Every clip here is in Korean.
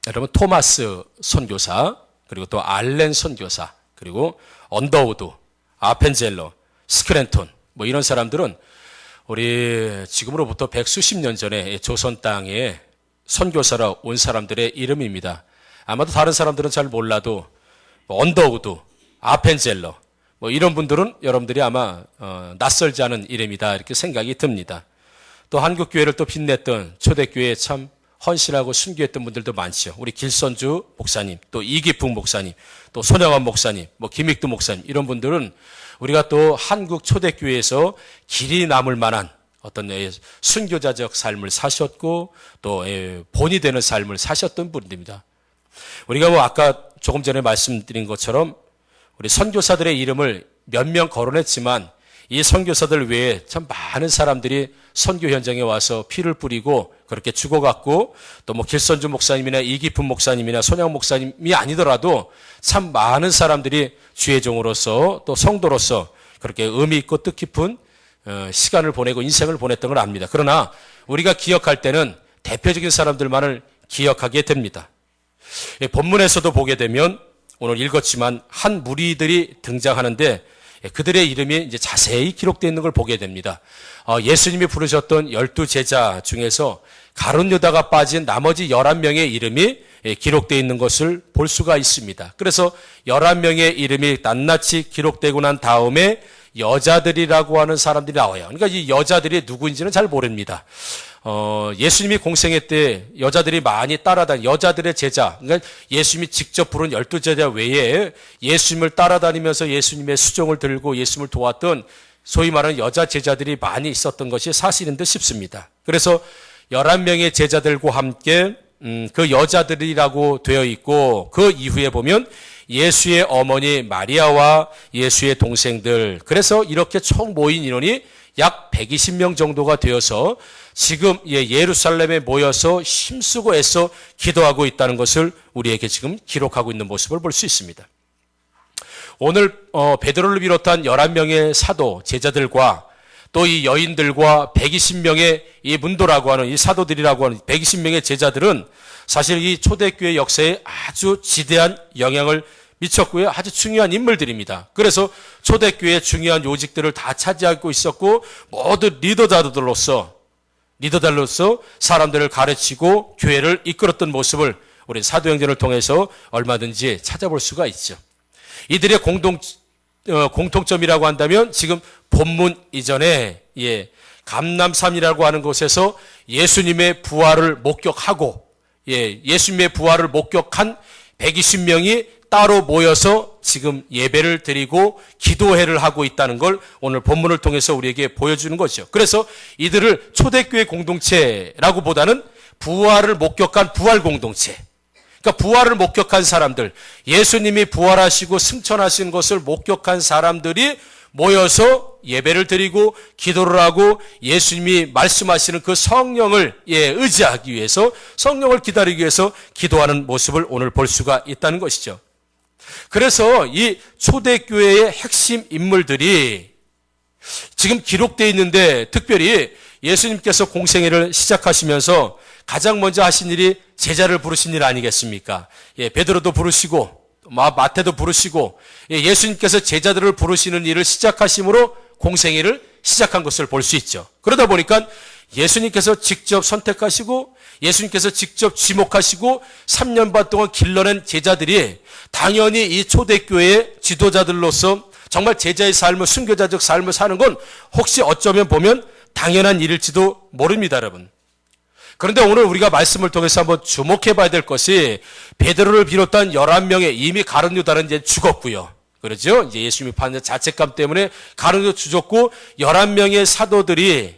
여러분 토마스 선교사, 그리고 또 알렌 선교사, 그리고 언더우드, 아펜젤러, 스크랜톤 뭐 이런 사람들은 우리 지금으로부터 백수십 년 전에 조선 땅에 선교사로 온 사람들의 이름입니다. 아마도 다른 사람들은 잘 몰라도 언더우드, 아펜젤러 뭐 이런 분들은 여러분들이 아마 낯설지 않은 이름이다 이렇게 생각이 듭니다. 또 한국교회를 또 빛냈던 초대교회에 참 헌신하고 순교했던 분들도 많죠. 우리 길선주 목사님, 또 이기풍 목사님, 또 손영환 목사님, 뭐 김익두 목사님 이런 분들은 우리가 또 한국 초대교회에서 길이 남을 만한 어떤 순교자적 삶을 사셨고 또 본이 되는 삶을 사셨던 분들입니다. 우리가 뭐 아까 조금 전에 말씀드린 것처럼 우리 선교사들의 이름을 몇 명 거론했지만 이 선교사들 외에 참 많은 사람들이 선교 현장에 와서 피를 뿌리고 그렇게 죽어갔고 또 뭐 길선주 목사님이나 이기품 목사님이나 손양 목사님이 아니더라도 참 많은 사람들이 주의 종으로서 또 성도로서 그렇게 의미 있고 뜻깊은 시간을 보내고 인생을 보냈던 걸 압니다. 그러나 우리가 기억할 때는 대표적인 사람들만을 기억하게 됩니다. 본문에서도 보게 되면 오늘 읽었지만 한 무리들이 등장하는데 그들의 이름이 이제 자세히 기록되어 있는 걸 보게 됩니다. 예수님이 부르셨던 12제자 중에서 가룟 유다가 빠진 나머지 11명의 이름이 기록되어 있는 것을 볼 수가 있습니다. 그래서 11명의 이름이 낱낱이 기록되고 난 다음에 여자들이라고 하는 사람들이 나와요. 그러니까 이 여자들이 누구인지는 잘 모릅니다. 예수님이 공생애 때 여자들이 많이 따라다니 여자들의 제자, 그러니까 예수님이 직접 부른 12제자 외에 예수님을 따라다니면서 예수님의 수종을 들고 예수님을 도왔던 소위 말하는 여자 제자들이 많이 있었던 것이 사실인 듯 싶습니다. 그래서 11명의 제자들과 함께 그 여자들이라고 되어 있고 그 이후에 보면 예수의 어머니 마리아와 예수의 동생들, 그래서 이렇게 총 모인 인원이 약 120명 정도가 되어서 지금 예루살렘에 모여서 힘쓰고 애써 기도하고 있다는 것을 우리에게 지금 기록하고 있는 모습을 볼 수 있습니다. 오늘 베드로를 비롯한 11명의 사도 제자들과 또 이 여인들과 120명의 이 문도라고 하는 이 사도들이라고 하는 120명의 제자들은 사실 이 초대교회 역사에 아주 지대한 영향을 미쳤고요. 아주 중요한 인물들입니다. 그래서 초대교회의 중요한 요직들을 다 차지하고 있었고 모두 리더자들로서 사람들을 가르치고 교회를 이끌었던 모습을 우리 사도행전을 통해서 얼마든지 찾아볼 수가 있죠. 이들의 공통점이라고 한다면 지금 본문 이전에 감람산이라고 하는 곳에서 예수님의 부활을 목격하고 예수님의 부활을 목격한 120명이 따로 모여서 지금 예배를 드리고 기도회를 하고 있다는 걸 오늘 본문을 통해서 우리에게 보여주는 거죠. 그래서 이들을 초대교회 공동체라고 보다는 부활을 목격한 부활 공동체, 그러니까 부활을 목격한 사람들, 예수님이 부활하시고 승천하신 것을 목격한 사람들이 모여서 예배를 드리고 기도를 하고 예수님이 말씀하시는 그 성령을 의지하기 위해서, 성령을 기다리기 위해서 기도하는 모습을 오늘 볼 수가 있다는 것이죠. 그래서 이 초대교회의 핵심 인물들이 지금 기록되어 있는데, 특별히 예수님께서 공생애를 시작하시면서 가장 먼저 하신 일이 제자를 부르신 일 아니겠습니까? 베드로도 부르시고 마태도 부르시고 예수님께서 제자들을 부르시는 일을 시작하심으로 공생애를 시작한 것을 볼 수 있죠. 그러다 보니까 예수님께서 직접 선택하시고 예수님께서 직접 지목하시고 3년 반 동안 길러낸 제자들이 당연히 이 초대교회의 지도자들로서 정말 제자의 삶을, 순교자적 삶을 사는 건 혹시 어쩌면 보면 당연한 일일지도 모릅니다, 여러분. 그런데 오늘 우리가 말씀을 통해서 한번 주목해 봐야 될 것이 베드로를 비롯한 11명의 이미 가룟 유다는 이제 죽었고요. 그렇죠? 이제 예수님이 받는 자책감 때문에 가룟 유다 죽었고 11명의 사도들이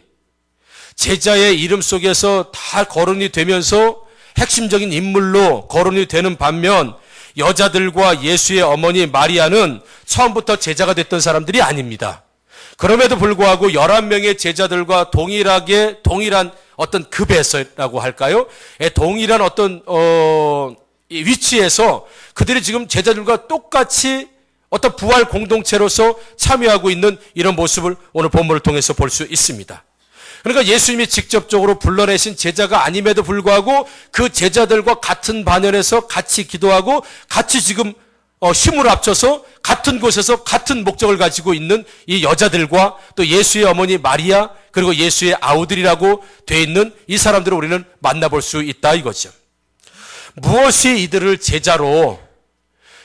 제자의 이름 속에서 다 거론이 되면서 핵심적인 인물로 거론이 되는 반면 여자들과 예수의 어머니 마리아는 처음부터 제자가 됐던 사람들이 아닙니다. 그럼에도 불구하고 11명의 제자들과 동일한 어떤 급에서라고 할까요? 동일한 어떤 위치에서 그들이 지금 제자들과 똑같이 어떤 부활 공동체로서 참여하고 있는 이런 모습을 오늘 본문을 통해서 볼 수 있습니다. 그러니까 예수님이 직접적으로 불러내신 제자가 아님에도 불구하고 그 제자들과 같은 반열에서 같이 기도하고 같이 지금 힘을 합쳐서 같은 곳에서 같은 목적을 가지고 있는 이 여자들과 또 예수의 어머니 마리아 그리고 예수의 아우들이라고 되어 있는 이 사람들을 우리는 만나볼 수 있다 이거죠. 무엇이 이들을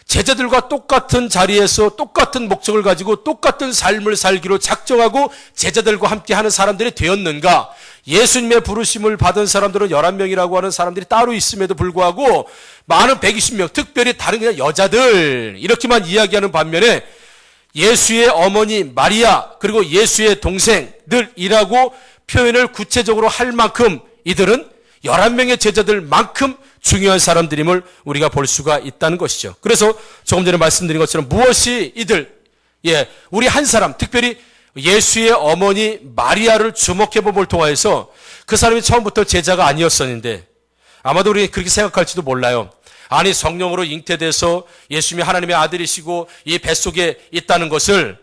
제자들과 똑같은 자리에서 똑같은 목적을 가지고 똑같은 삶을 살기로 작정하고 제자들과 함께 하는 사람들이 되었는가? 예수님의 부르심을 받은 사람들은 11명이라고 하는 사람들이 따로 있음에도 불구하고 많은 120명, 특별히 다른 그냥 여자들 이렇게만 이야기하는 반면에 예수의 어머니 마리아 그리고 예수의 동생들이라고 표현을 구체적으로 할 만큼 이들은 11명의 제자들만큼 중요한 사람들임을 우리가 볼 수가 있다는 것이죠. 그래서 조금 전에 말씀드린 것처럼 무엇이 우리 한 사람, 특별히 예수의 어머니 마리아를 주목해 봄을 통하여서 그 사람이 처음부터 제자가 아니었었는데 아마도 우리 그렇게 생각할지도 몰라요. 아니 성령으로 잉태돼서 예수님이 하나님의 아들이시고 이 뱃속에 있다는 것을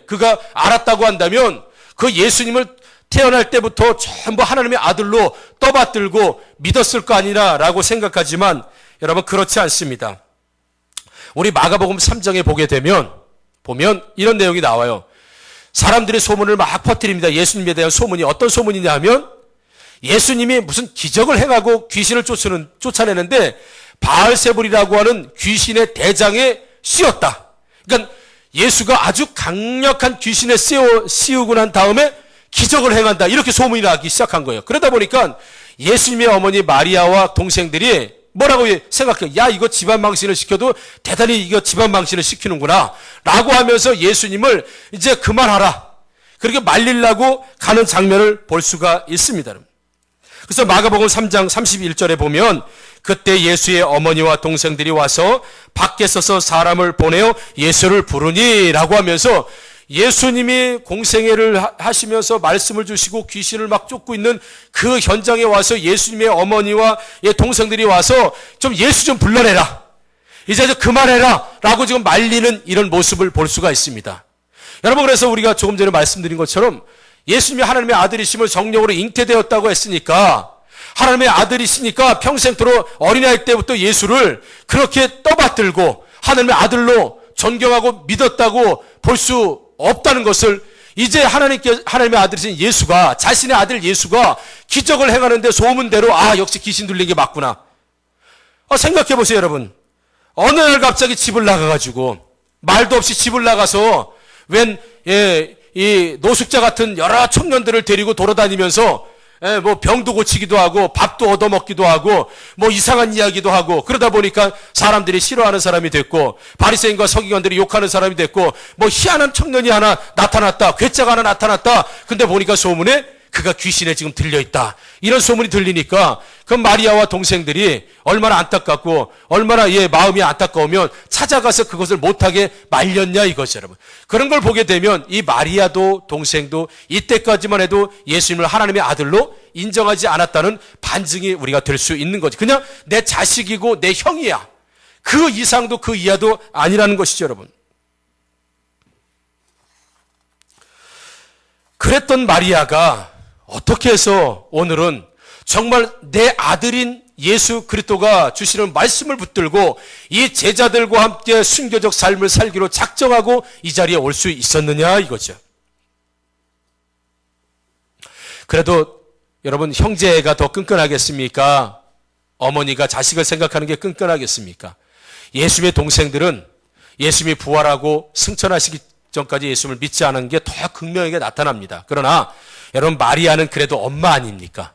그가 알았다고 한다면 그 예수님을 태어날 때부터 전부 하나님의 아들로 떠받들고 믿었을 거 아니라라고 생각하지만 여러분 그렇지 않습니다. 우리 마가복음 3장에 보면 이런 내용이 나와요. 사람들이 소문을 막 퍼뜨립니다. 예수님에 대한 소문이 어떤 소문이냐 하면 예수님이 무슨 기적을 행하고 귀신을 쫓아내는데 바알세불이라고 하는 귀신의 대장에 씌웠다. 그러니까 예수가 아주 강력한 귀신에 씌우고 난 다음에 기적을 행한다. 이렇게 소문이 나기 시작한 거예요. 그러다 보니까 예수님의 어머니 마리아와 동생들이 뭐라고 생각해요? 야, 이거 집안망신을 시켜도 대단히 이거 집안망신을 시키는구나. 라고 하면서 예수님을 이제 그만하라. 그렇게 말리려고 가는 장면을 볼 수가 있습니다. 그래서 마가복음 3장 31절에 보면 그때 예수의 어머니와 동생들이 와서 밖에 서서 사람을 보내어 예수를 부르니 라고 하면서 예수님이 공생애를 하시면서 말씀을 주시고 귀신을 막 쫓고 있는 그 현장에 와서 예수님의 어머니와 동생들이 와서 좀 예수 좀 불러내라. 이제 그만해라. 라고 지금 말리는 이런 모습을 볼 수가 있습니다. 여러분 그래서 우리가 조금 전에 말씀드린 것처럼 예수님이 하나님의 아들이심을 성령으로 잉태되었다고 했으니까 하나님의 아들이시니까 평생토록 어린아이 때부터 예수를 그렇게 떠받들고 하나님의 아들로 존경하고 믿었다고 볼 수 없다는 것을 이제 하나님의 아들이신 예수가 자신의 아들 예수가 기적을 행하는데 소문대로 역시 귀신 들린 게 맞구나. 생각해 보세요 여러분. 어느 날 갑자기 집을 나가가지고 말도 없이 집을 나가서 이 노숙자 같은 여러 청년들을 데리고 돌아다니면서 뭐 병도 고치기도 하고 밥도 얻어먹기도 하고 뭐 이상한 이야기도 하고 그러다 보니까 사람들이 싫어하는 사람이 됐고 바리새인과 서기관들이 욕하는 사람이 됐고 뭐 희한한 청년이 하나 나타났다. 괴짜가 하나 나타났다. 근데 보니까 소문에 그가 귀신에 지금 들려있다. 이런 소문이 들리니까 그 마리아와 동생들이 얼마나 안타깝고 얼마나 마음이 안타까우면 찾아가서 그것을 못하게 말렸냐 이거죠 여러분. 그런 걸 보게 되면 이 마리아도 동생도 이때까지만 해도 예수님을 하나님의 아들로 인정하지 않았다는 반증이 우리가 될 수 있는 거지. 그냥 내 자식이고 내 형이야. 그 이상도 그 이하도 아니라는 것이죠 여러분. 그랬던 마리아가 어떻게 해서 오늘은 정말 내 아들인 예수 그리스도가 주시는 말씀을 붙들고 이 제자들과 함께 순교적 삶을 살기로 작정하고 이 자리에 올 수 있었느냐 이거죠. 그래도 여러분 형제가 더 끈끈하겠습니까? 어머니가 자식을 생각하는 게 끈끈하겠습니까? 예수님의 동생들은 예수님이 부활하고 승천하시기 전까지 예수님을 믿지 않은 게 더 극명하게 나타납니다. 그러나 여러분 마리아는 그래도 엄마 아닙니까?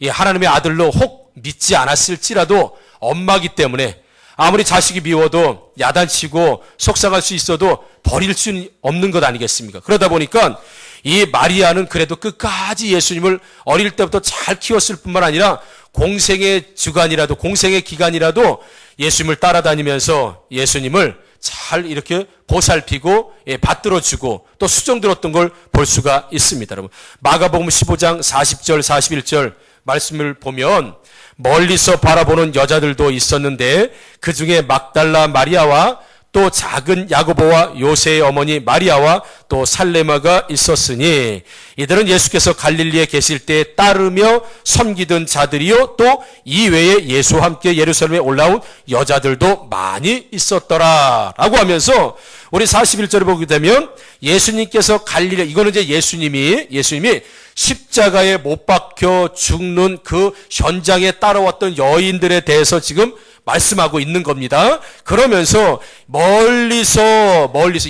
이 하나님의 아들로 혹 믿지 않았을지라도 엄마기 때문에 아무리 자식이 미워도 야단치고 속상할 수 있어도 버릴 수는 없는 것 아니겠습니까? 그러다 보니까 이 마리아는 그래도 끝까지 예수님을 어릴 때부터 잘 키웠을 뿐만 아니라 공생의 주간이라도 공생의 기간이라도 예수님을 따라다니면서 예수님을 잘 이렇게 보살피고 받들어주고 또 수정들었던 걸 볼 수가 있습니다. 여러분 마가복음 15장 40절 41절 말씀을 보면 멀리서 바라보는 여자들도 있었는데 그 중에 막달라 마리아와 또 작은 야고보와 요새의 어머니 마리아와 또 살레마가 있었으니 이들은 예수께서 갈릴리에 계실 때에 따르며 섬기던 자들이요 또 이외에 예수와 함께 예루살렘에 올라온 여자들도 많이 있었더라 라고 하면서 우리 41절에 보게 되면 예수님께서 갈릴리, 이거는 이제 예수님이 십자가에 못 박혀 죽는 그 현장에 따라왔던 여인들에 대해서 지금 말씀하고 있는 겁니다. 그러면서 멀리서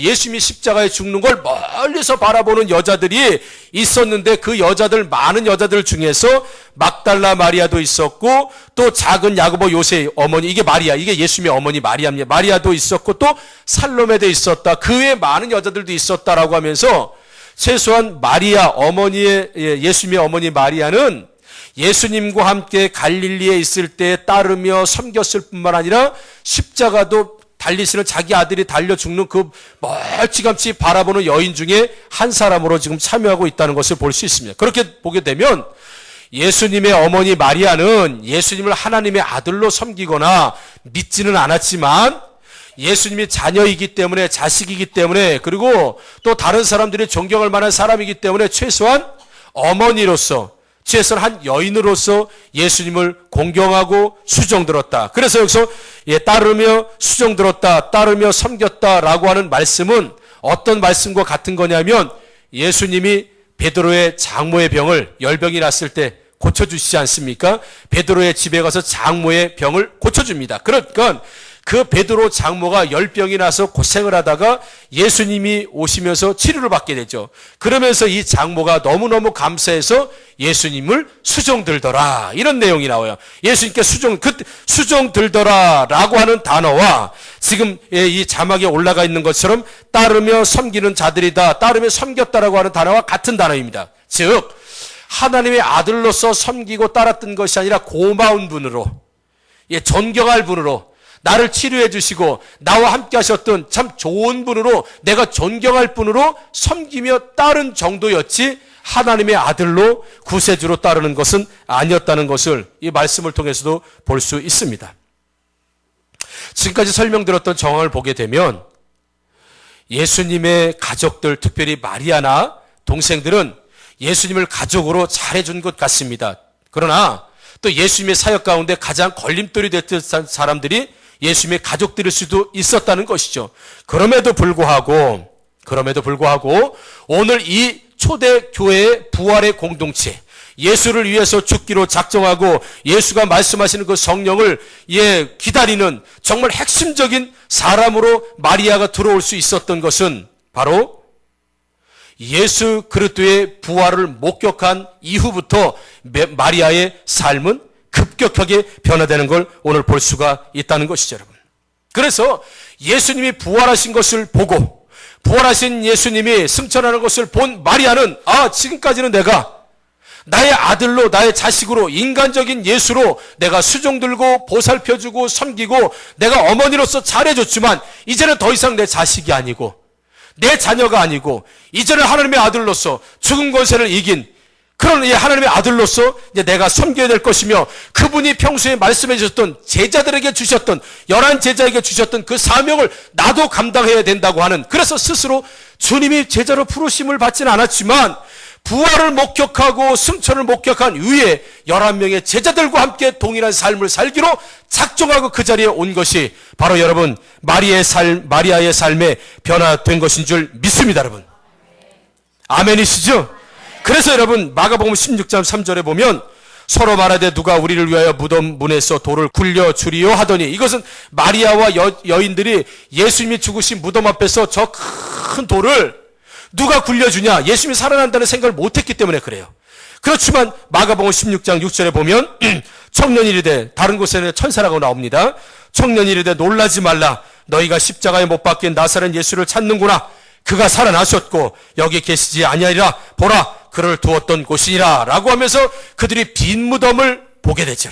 예수님이 십자가에 죽는 걸 멀리서 바라보는 여자들이 있었는데 그 여자들, 많은 여자들 중에서 막달라 마리아도 있었고 또 작은 야고보 요새 어머니, 이게 마리아, 이게 예수님의 어머니 마리아입니다. 마리아도 있었고 또 살로메도 있었다. 그 외에 많은 여자들도 있었다라고 하면서 최소한 마리아 어머니의, 예수님의 어머니 마리아는 예수님과 함께 갈릴리에 있을 때 따르며 섬겼을 뿐만 아니라 십자가도 달리시는 자기 아들이 달려 죽는 그 멀찌감치 바라보는 여인 중에 한 사람으로 지금 참여하고 있다는 것을 볼 수 있습니다. 그렇게 보게 되면 예수님의 어머니 마리아는 예수님을 하나님의 아들로 섬기거나 믿지는 않았지만 예수님이 자녀이기 때문에, 자식이기 때문에, 그리고 또 다른 사람들이 존경할 만한 사람이기 때문에 최소한 어머니로서, 최소한 한 여인으로서 예수님을 공경하고 수종들었다. 그래서 여기서 따르며 수종들었다, 따르며 섬겼다라고 하는 말씀은 어떤 말씀과 같은 거냐면 예수님이 베드로의 장모의 병을, 열병이 났을 때 고쳐주시지 않습니까? 베드로의 집에 가서 장모의 병을 고쳐줍니다. 그러니까 그 베드로 장모가 열병이 나서 고생을 하다가 예수님이 오시면서 치료를 받게 되죠. 그러면서 이 장모가 너무너무 감사해서 예수님을 수종들더라, 이런 내용이 나와요. 예수님께 수종들더라 라고 하는 단어와 지금 이 자막에 올라가 있는 것처럼 따르며 섬기는 자들이다, 따르며 섬겼다라고 하는 단어와 같은 단어입니다. 즉 하나님의 아들로서 섬기고 따랐던 것이 아니라 고마운 분으로, 존경할 분으로, 나를 치료해 주시고 나와 함께 하셨던 참 좋은 분으로, 내가 존경할 분으로 섬기며 따른 정도였지 하나님의 아들로 구세주로 따르는 것은 아니었다는 것을 이 말씀을 통해서도 볼 수 있습니다. 지금까지 설명드렸던 정황을 보게 되면 예수님의 가족들, 특별히 마리아나 동생들은 예수님을 가족으로 잘해준 것 같습니다. 그러나 또 예수님의 사역 가운데 가장 걸림돌이 됐던 사람들이 예수님의 가족들일 수도 있었다는 것이죠. 그럼에도 불구하고 오늘 이 초대교회의 부활의 공동체, 예수를 위해서 죽기로 작정하고 예수가 말씀하시는 그 성령을 기다리는 정말 핵심적인 사람으로 마리아가 들어올 수 있었던 것은 바로 예수 그리스도의 부활을 목격한 이후부터 마리아의 삶은 급격하게 변화되는 걸 오늘 볼 수가 있다는 것이죠, 여러분. 그래서 예수님이 부활하신 것을 보고 부활하신 예수님이 승천하는 것을 본 마리아는 지금까지는 내가 나의 아들로, 나의 자식으로, 인간적인 예수로 내가 수종들고 보살펴주고 섬기고 내가 어머니로서 잘해줬지만 이제는 더 이상 내 자식이 아니고 내 자녀가 아니고 이제는 하나님의 아들로서 죽은 권세를 이긴 그런 하나님의 아들로서 이제 내가 섬겨야 될 것이며 그분이 평소에 말씀해 주셨던 제자들에게 주셨던 11 제자에게 주셨던 그 사명을 나도 감당해야 된다고 하는, 그래서 스스로 주님이 제자로 부르심을 받지는 않았지만 부활을 목격하고 승천을 목격한 위에 11명의 제자들과 함께 동일한 삶을 살기로 작정하고 그 자리에 온 것이 바로 여러분 마리아의 삶에 변화된 것인 줄 믿습니다. 여러분 아멘이시죠? 그래서 여러분 마가복음 16장 3절에 보면 서로 말하되 누가 우리를 위하여 무덤 문에서 돌을 굴려 주리요 하더니, 이것은 마리아와 여인들이 예수님이 죽으신 무덤 앞에서 저 큰 돌을 누가 굴려주냐, 예수님이 살아난다는 생각을 못했기 때문에 그래요. 그렇지만 마가복음 16장 6절에 보면 청년이 이르되, 다른 곳에는 천사라고 나옵니다. 청년이 이르되 놀라지 말라, 너희가 십자가에 못 박힌 나사렛 예수를 찾는구나. 그가 살아나셨고 여기 계시지 아니하리라. 보라, 그를 두었던 곳이니라 라고 하면서 그들이 빈 무덤을 보게 되죠.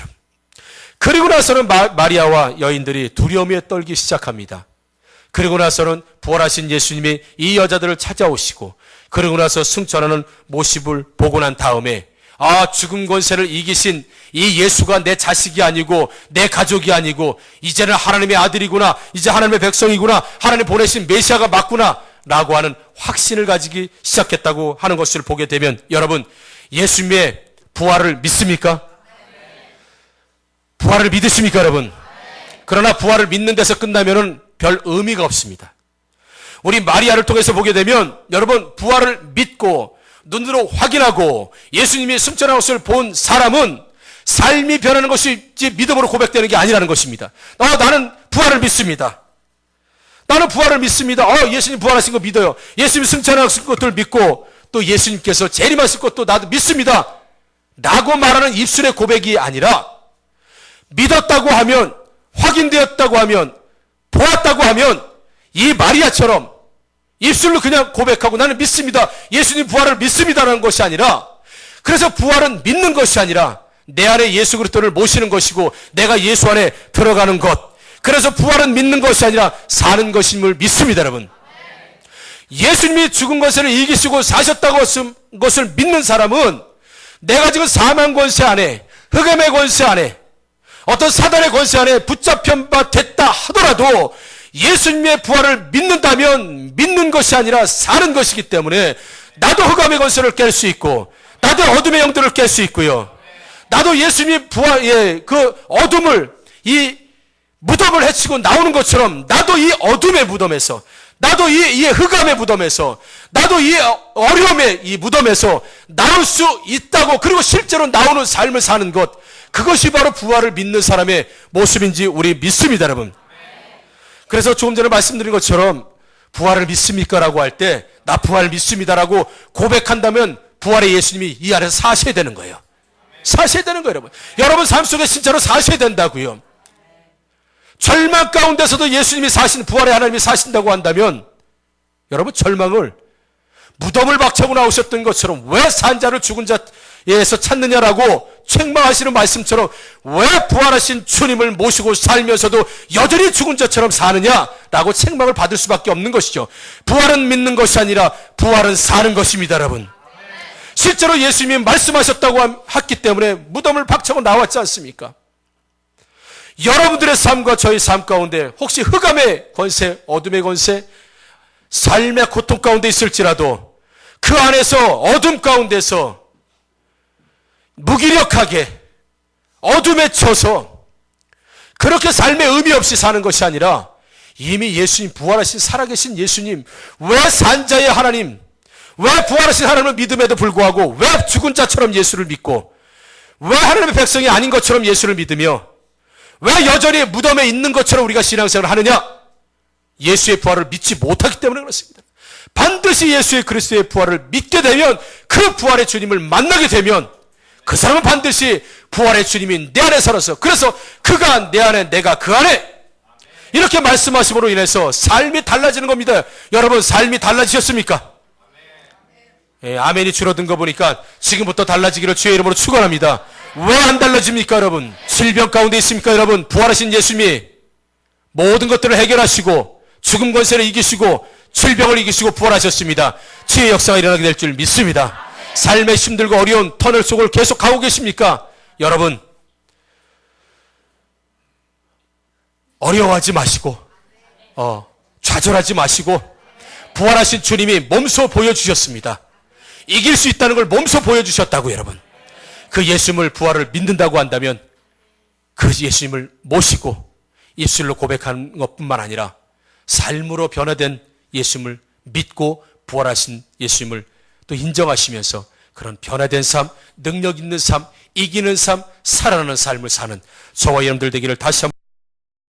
그리고 나서는 마리아와 여인들이 두려움에 떨기 시작합니다. 그리고 나서는 부활하신 예수님이 이 여자들을 찾아오시고 그리고 나서 승천하는 모습을 보고 난 다음에 죽음 권세를 이기신 이 예수가 내 자식이 아니고 내 가족이 아니고 이제는 하나님의 아들이구나, 이제 하나님의 백성이구나, 하나님 보내신 메시아가 맞구나 라고 하는 확신을 가지기 시작했다고 하는 것을 보게 되면, 여러분, 예수님의 부활을 믿습니까? 부활을 믿으십니까, 여러분? 그러나 부활을 믿는 데서 끝나면은 별 의미가 없습니다. 우리 마리아를 통해서 보게 되면, 여러분, 부활을 믿고 눈으로 확인하고 예수님이 승천한 것을 본 사람은 삶이 변하는 것이 믿음으로 고백되는 게 아니라는 것입니다. 나는 부활을 믿습니다. 나는 부활을 믿습니다. 예수님 부활하신 거 믿어요. 예수님 승천하신 것들 믿고, 또 예수님께서 재림하실 것도 나도 믿습니다 라고 말하는 입술의 고백이 아니라, 믿었다고 하면, 확인되었다고 하면, 보았다고 하면 이 마리아처럼 입술로 그냥 고백하고 나는 믿습니다, 예수님 부활을 믿습니다라는 것이 아니라, 그래서 부활은 믿는 것이 아니라 내 안에 예수 그리스도를 모시는 것이고 내가 예수 안에 들어가는 것, 그래서 부활은 믿는 것이 아니라 사는 것임을 믿습니다. 여러분, 예수님이 죽은 것을 이기시고 사셨다고 것을 믿는 사람은 내가 지금 사망 권세 안에, 흑암의 권세 안에, 어떤 사단의 권세 안에 붙잡힌 바 됐다 하더라도 예수님의 부활을 믿는다면 믿는 것이 아니라 사는 것이기 때문에 나도 흑암의 권세를 깰 수 있고, 나도 어둠의 영들을 깰 수 있고요, 나도 예수님이 부활의 그 어둠을, 이 무덤을 헤치고 나오는 것처럼 나도 이 어둠의 무덤에서, 나도 이 흑암의 무덤에서, 나도 이 어려움의 이 무덤에서 나올 수 있다고, 그리고 실제로 나오는 삶을 사는 것, 그것이 바로 부활을 믿는 사람의 모습인지 우리 믿습니다, 여러분. 그래서 조금 전에 말씀드린 것처럼 부활을 믿습니까? 라고 할 때 나 부활 믿습니다라고 고백한다면 부활의 예수님이 이 안에서 사셔야 되는 거예요. 사셔야 되는 거예요, 여러분. 여러분 삶 속에 진짜로 사셔야 된다고요. 절망 가운데서도 예수님이 사신, 부활의 하나님이 사신다고 한다면 여러분, 절망을 무덤을 박차고 나오셨던 것처럼 왜 산자를 죽은 자에서 찾느냐라고 책망하시는 말씀처럼 왜 부활하신 주님을 모시고 살면서도 여전히 죽은 자처럼 사느냐라고 책망을 받을 수밖에 없는 것이죠. 부활은 믿는 것이 아니라 부활은 사는 것입니다, 여러분. 실제로 예수님이 말씀하셨다고 했기 때문에 무덤을 박차고 나왔지 않습니까? 여러분들의 삶과 저의 삶 가운데 혹시 흑암의 권세, 어둠의 권세, 삶의 고통 가운데 있을지라도 그 안에서, 어둠 가운데서 무기력하게 어둠에 쳐서 그렇게 삶의 의미 없이 사는 것이 아니라 이미 예수님, 부활하신 살아계신 예수님, 왜 산자의 하나님, 왜 부활하신 하나님을 믿음에도 불구하고 왜 죽은 자처럼 예수를 믿고, 왜 하나님의 백성이 아닌 것처럼 예수를 믿으며, 왜 여전히 무덤에 있는 것처럼 우리가 신앙생활을 하느냐? 예수의 부활을 믿지 못하기 때문에 그렇습니다. 반드시 예수의 그리스도의 부활을 믿게 되면, 그 부활의 주님을 만나게 되면 그 사람은 반드시 부활의 주님이 내 안에 살아서, 그래서 그가 내 안에, 내가 그 안에, 이렇게 말씀하심으로 인해서 삶이 달라지는 겁니다. 여러분, 삶이 달라지셨습니까? 예, 아멘이 줄어든 거 보니까 지금부터 달라지기를 주의 이름으로 축원합니다. 왜 안 달라집니까, 여러분? 질병 가운데 있습니까, 여러분? 부활하신 예수님이 모든 것들을 해결하시고 죽음 권세를 이기시고 질병을 이기시고 부활하셨습니다. 치유의 역사가 일어나게 될 줄 믿습니다. 삶의 힘들고 어려운 터널 속을 계속 가고 계십니까? 여러분, 어려워하지 마시고 좌절하지 마시고, 부활하신 주님이 몸소 보여주셨습니다. 이길 수 있다는 걸 몸소 보여주셨다고. 여러분, 그 예수님을, 부활을 믿는다고 한다면 그 예수님을 모시고 입술로 고백하는 것뿐만 아니라 삶으로 변화된 예수님을 믿고 부활하신 예수님을 또 인정하시면서 그런 변화된 삶, 능력 있는 삶, 이기는 삶, 살아나는 삶을 사는 저와 여러분들 되기를 다시 한번